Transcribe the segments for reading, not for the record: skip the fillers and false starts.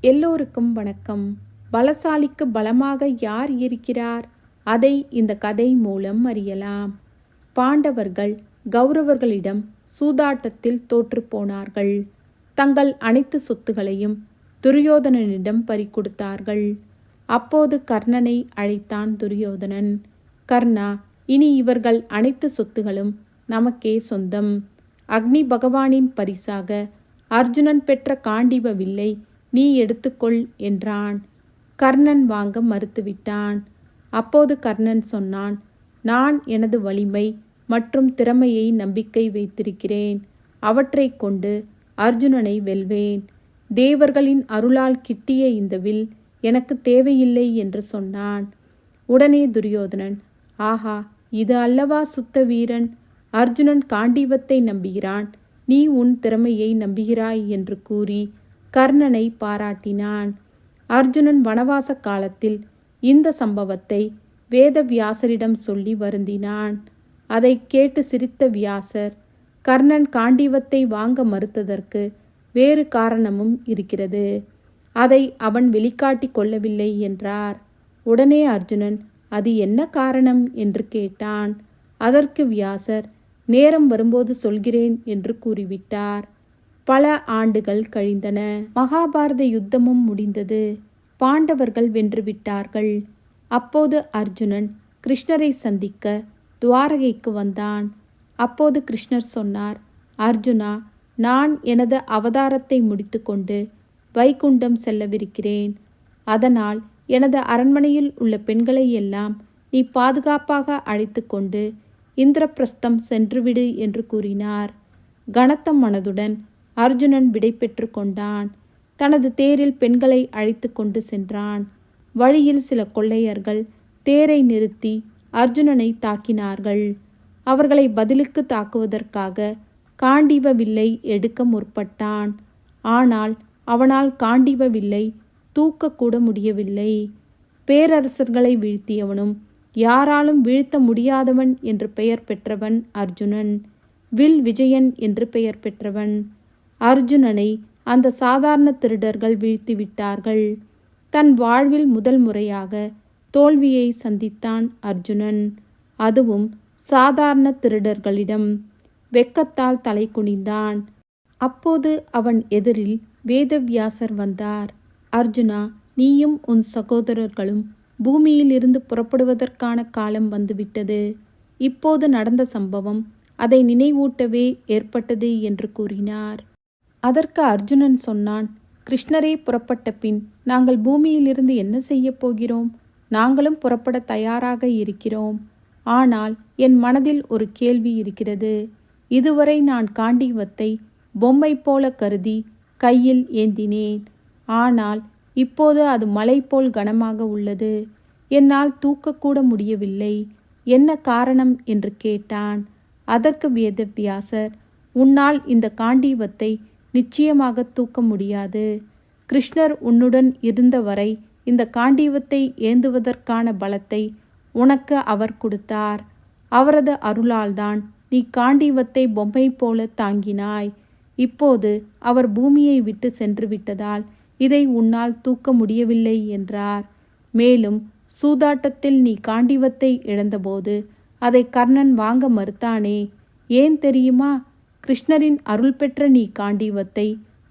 எல்லோருக்கும் வணக்கம். பலசாலிக்கு பலமாக யார் இருக்கிறார்? அதை இந்த கதை மூலம் அறியலாம். பாண்டவர்கள் கௌரவர்களிடம் சூதாட்டத்தில் தோற்று போனார்கள். தங்கள் அனைத்து சொத்துகளையும் துரியோதனனிடம் பறிகொடுத்தார்கள். அப்போது கர்ணனை அழைத்தான் துரியோதனன். கர்ணா, இனி இவர்கள் அனைத்து சொத்துகளும் நமக்கே சொந்தம். அக்னி பகவானின் பரிசாக அர்ஜுனன் பெற்ற காண்டீப வில்லை நீ எடுத்துக்கொள் என்றான். கர்ணன் வாங்க மறுத்துவிட்டான். அப்போது கர்ணன் சொன்னான், நான் எனது வலிமை மற்றும் திறமையை நம்பிக்கை வைத்திருக்கிறேன். அவற்றை கொண்டு அர்ஜுனனை வெல்வேன். தேவர்களின் அருளால் கிட்டிய இந்த வில் எனக்கு தேவையில்லை என்று சொன்னான். உடனே துரியோதனன், ஆஹா, இது அல்லவா சுத்த வீரன்! அர்ஜுனன் காண்டீபத்தை நம்புகிறான், நீ உன் திறமையை நம்புகிறாய் என்று கூறி கர்ணனை பாராட்டினான். அர்ஜுனன் வனவாச காலத்தில் இந்த சம்பவத்தை வேதவியாசரிடம் சொல்லி வருந்தினான். அதை கேட்டு சிரித்த வியாசர், கர்ணன் காண்டீபத்தை வாங்க மறுத்ததற்கு வேறு காரணமும் இருக்கிறது. அதை அவன் வெளிக்காட்டி கொள்ளவில்லை என்றார். உடனே அர்ஜுனன், அது என்ன காரணம் என்று கேட்டான். அதற்கு வியாசர், நேரம் வரும்போது சொல்கிறேன் என்று கூறிவிட்டார். பல ஆண்டுகள் கழிந்தன. மகாபாரத யுத்தமும் முடிந்தது. பாண்டவர்கள் வென்றுவிட்டார்கள். அப்போது அர்ஜுனன் கிருஷ்ணரை சந்திக்க துவாரகைக்கு வந்தான். அப்போது கிருஷ்ணர் சொன்னார், அர்ஜுனா, நான் எனது அவதாரத்தை முடித்துக்கொண்டு வைகுண்டம் செல்லவிருக்கிறேன். அதனால் எனது அரண்மனையில் உள்ள பெண்களை எல்லாம் நீ பாதுகாப்பாக அழைத்து கொண்டு இந்திரபிரஸ்தம் சென்றுவிடு என்று கூறினார். கனத்த மனதுடன் அர்ஜுனன் விடை பெற்று கொண்டான். தனது தேரில் பெண்களை அழைத்து கொண்டு சென்றான். வழியில் சில கொள்ளையர்கள் தேரை நிறுத்தி அர்ஜுனனை தாக்கினார்கள். அவர்களை பதிலுக்கு தாக்குவதற்காக காண்டீப வில்லை எடுக்க முற்பட்டான். ஆனால் அவனால் காண்டீப வில்லை தூக்கக்கூட முடியவில்லை. பேரரசர்களை வீழ்த்தியவனும் யாராலும் வீழ்த்த முடியாதவன் என்று பெயர் பெற்றவன் அர்ஜுனன். வில் விஜயன் என்று பெயர் பெற்றவன். அர்ஜுனனை அந்த சாதாரண திருடர்கள் வீழ்த்திவிட்டார்கள். தன் வாழ்வில் முதல் முறையாக தோல்வியை சந்தித்தான் அர்ஜுனன். அதுவும் சாதாரண திருடர்களிடம். வெட்கத்தால் தலை குனிந்தான். அப்போது அவன் எதிரில் வேதவியாசர் வந்தார். அர்ஜுனா, நீயும் உன் சகோதரர்களும் பூமியில் இருந்து புறப்படுவதற்கான காலம் வந்துவிட்டது. இப்போது நடந்த சம்பவம் அதை நினைவூட்டவே ஏற்பட்டது என்று கூறினார். அதற்கு அர்ஜுனன் சொன்னான், கிருஷ்ணரே புறப்பட்ட பின் நாங்கள் பூமியிலிருந்து என்ன செய்ய போகிறோம்? நாங்களும் புறப்பட தயாராக இருக்கிறோம். ஆனால் என் மனதில் ஒரு கேள்வி இருக்கிறது. இதுவரை நான் காண்டீபத்தை பொம்மை போல கருதி கையில் ஏந்தினேன். ஆனால் இப்போது அது மலை போல் கனமாக உள்ளது. என்னால் தூக்கக்கூட முடியவில்லை. என்ன காரணம் என்று கேட்டான். அதற்கு வேதவியாசர், உன்னால் இந்த காண்டீபத்தை நிச்சயமாக தூக்க முடியாது. கிருஷ்ணர் உன்னுடன் இருந்தவரை இந்த காண்டீபத்தை ஏந்துவதற்கான பலத்தை உனக்கு அவர் கொடுத்தார். அவரது அருளால்தான் நீ காண்டீபத்தை பொம்மை போல தாங்கினாய். இப்போது அவர் பூமியை விட்டு சென்று விட்டதால் இதை உன்னால் தூக்க முடியவில்லை என்றார். மேலும் சூதாட்டத்தில் நீ காண்டீபத்தை இழந்தபோது அதை கர்ணன் வாங்க மறுத்தானே, ஏன் தெரியுமா? கிருஷ்ணரின் அருள் பெற்ற நீ காண்டீபத்தை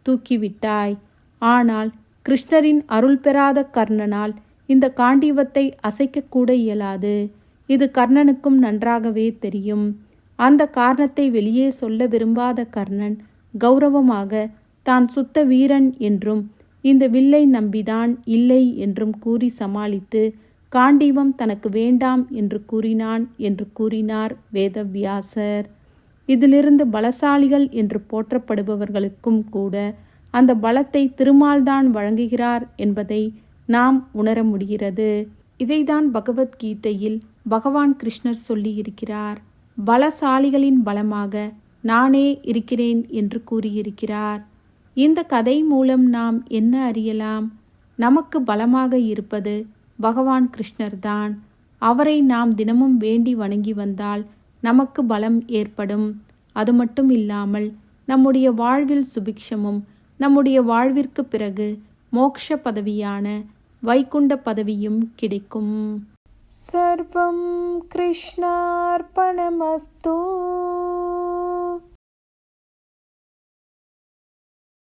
தூக்கிவிட்டாய். ஆனால் கிருஷ்ணரின் அருள் பெறாத கர்ணனால் இந்த காண்டீபத்தை அசைக்கக்கூட இயலாது. இது கர்ணனுக்கும் நன்றாகவே தெரியும். அந்த காரணத்தை வெளியே சொல்ல விரும்பாத கர்ணன் கௌரவமாக தான் சுத்த வீரன் என்றும் இந்த வில்லை நம்பிதான் இல்லை என்றும் கூறி சமாளித்து காண்டீபம் தனக்கு வேண்டாம் என்று கூறினான் என்று கூறினார் வேதவியாசர். இதிலிருந்து பலசாலிகள் என்று போற்றப்படுபவர்களுக்கும் கூட அந்த பலத்தை திருமால்தான் வழங்குகிறார் என்பதை நாம் உணர முடிகிறது. இதைதான் பகவத்கீதையில் பகவான் கிருஷ்ணர் சொல்லியிருக்கிறார். பலசாலிகளின் பலமாக நானே இருக்கிறேன் என்று கூறியிருக்கிறார். இந்த கதை மூலம் நாம் என்ன அறியலாம்? நமக்கு பலமாக இருப்பது பகவான் கிருஷ்ணர்தான். அவரை நாம் தினமும் வேண்டி வணங்கி வந்தால் நமக்கு பலம் ஏற்படும். அது மட்டும் இல்லாமல் நம்முடைய வாழ்வில் சுபிக்ஷமும், நம்முடைய வாழ்விற்கு பிறகு மோக்ஷ பதவியான வைகுண்ட பதவியும் கிடைக்கும். சர்வம் கிருஷ்ணார்பணமஸ்து.